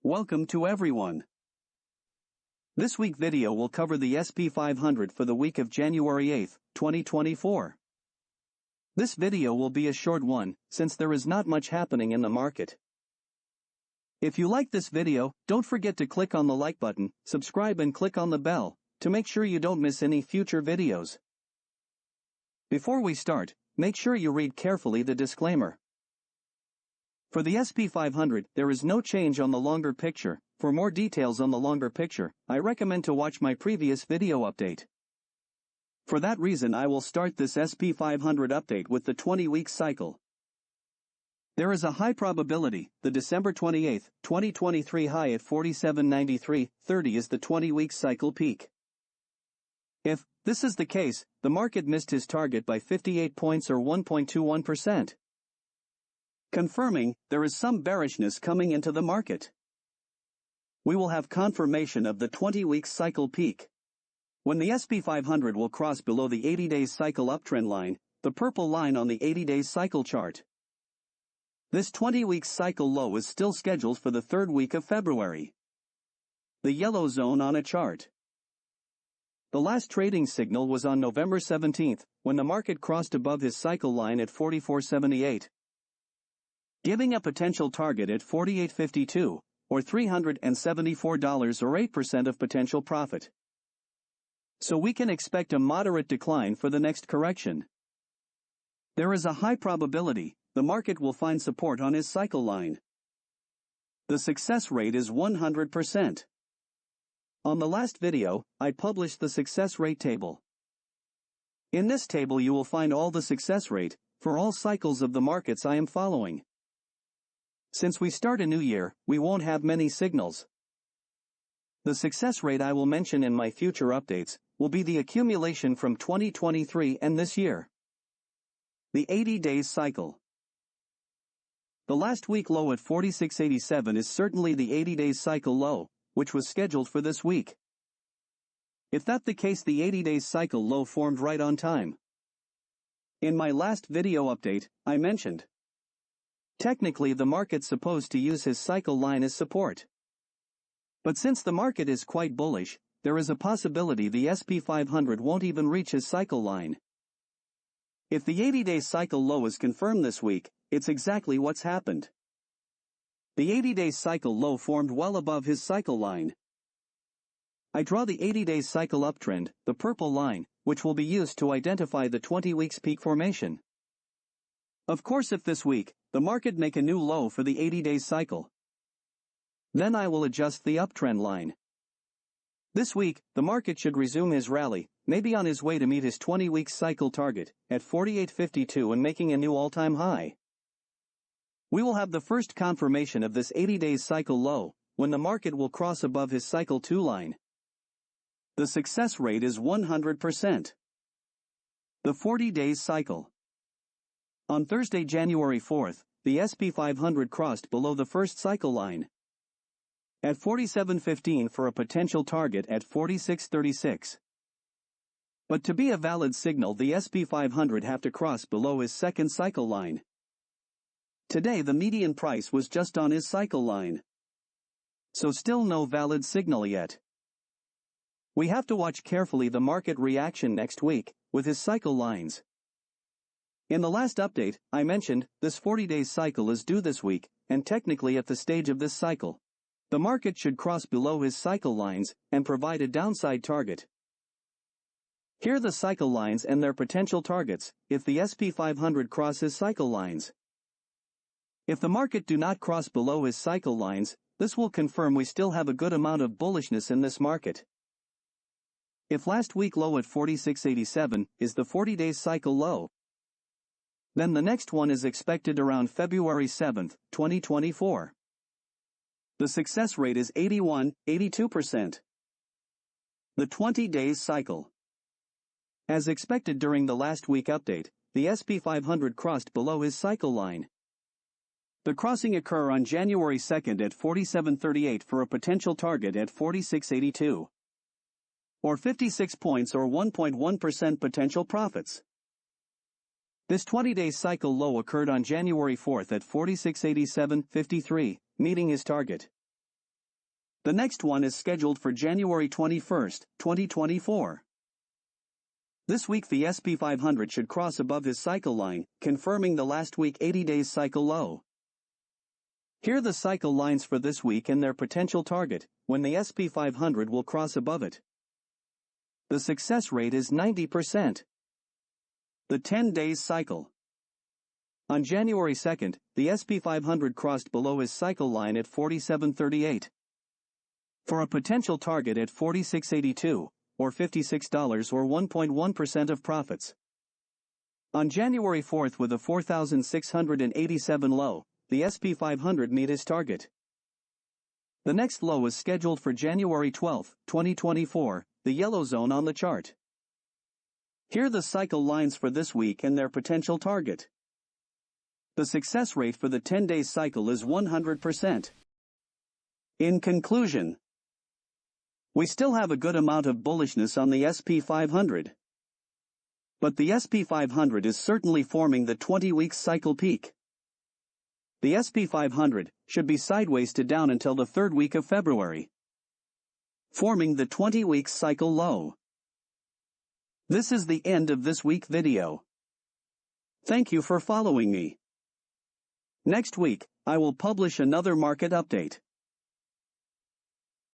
Welcome to everyone. This week video will cover the SP500 for the week of January 8, 2024. This video will be a short one, since there is not much happening in the market. If you like this video, don't forget to click on the like button, subscribe and click on the bell, to make sure you don't miss any future videos. Before we start, make sure you read carefully the disclaimer. For the SP500, there is no change on the longer picture. For more details on the longer picture, I recommend to watch my previous video update. For that reason, I will start this SP500 update with the 20-week cycle. There is a high probability the December 28, 2023 high at 47.93.30 is the 20-week cycle peak. If this is the case, the market missed his target by 58 points or 1.21%. Confirming, there is some bearishness coming into the market. We will have confirmation of the 20-week cycle peak. When the SP500 will cross below the 80-day cycle uptrend line, the purple line on the 80-day cycle chart. This 20-week cycle low is still scheduled for the third week of February. The yellow zone on a chart. The last trading signal was on November 17, when the market crossed above his cycle line at 44.78. Giving a potential target at 48.52, or $374 or 8% of potential profit. So we can expect a moderate decline for the next correction. There is a high probability the market will find support on his cycle line. The success rate is 100%. On the last video, I published the success rate table. In this table you will find all the success rate for all cycles of the markets I am following. Since we start a new year, we won't have many signals. The success rate I will mention in my future updates will be the accumulation from 2023 and this year. The 80 days cycle. The last week low at 46.87 is certainly the 80 days cycle low, which was scheduled for this week. If that's the case, the 80 days cycle low formed right on time. In my last video update, I mentioned technically the market's supposed to use his cycle line as support. But since the market is quite bullish, there is a possibility the SP500 won't even reach his cycle line. If the 80-day cycle low is confirmed this week, it's exactly what's happened. The 80-day cycle low formed well above his cycle line. I draw the 80-day cycle uptrend, the purple line, which will be used to identify the 20 weeks peak formation. Of course, if this week, the market make a new low for the 80-day cycle, then I will adjust the uptrend line. This week, the market should resume his rally, maybe on his way to meet his 20-week cycle target, at 48.52 and making a new all-time high. We will have the first confirmation of this 80-day cycle low, when the market will cross above his cycle 2 line. The success rate is 100%. The 40 days cycle. On Thursday, January 4th, the SP500 crossed below the first cycle line at 47.15 for a potential target at 46.36. But to be a valid signal, the SP500 have to cross below his second cycle line. Today the median price was just on his cycle line. So still no valid signal yet. We have to watch carefully the market reaction next week, with his cycle lines. In the last update, I mentioned, this 40-day cycle is due this week, and technically at the stage of this cycle, the market should cross below his cycle lines, and provide a downside target. Here are the cycle lines and their potential targets, if the SP500 crosses cycle lines. If the market do not cross below his cycle lines, this will confirm we still have a good amount of bullishness in this market. If last week low at 46.87 is the 40-day cycle low, then the next one is expected around February 7, 2024. The success rate is 81.82%. The 20 days cycle. As expected during the last week update, the SP500 crossed below his cycle line. The crossing occur on January 2 at 47.38 for a potential target at 46.82. Or 56 points or 1.1% potential profits. This 20-day cycle low occurred on January 4 at 46.87.53, meeting his target. The next one is scheduled for January 21, 2024. This week the SP500 should cross above his cycle line, confirming the last week 80 days cycle low. Here are the cycle lines for this week and their potential target, when the SP500 will cross above it. The success rate is 90%. The 10 days cycle. On January 2nd, the SP500 crossed below his cycle line at 47.38. For a potential target at 46.82, or $56 or 1.1% of profits. On January 4th with a 4,687 low, the SP500 met his target. The next low is scheduled for January 12, 2024, the yellow zone on the chart. Here are the cycle lines for this week and their potential target. The success rate for the 10-day cycle is 100%. In conclusion, we still have a good amount of bullishness on the SP500. But the SP500 is certainly forming the 20-week cycle peak. The SP500 should be sideways to down until the third week of February, forming the 20-week cycle low. This is the end of this week video. Thank you for following me. Next week, I will publish another market update.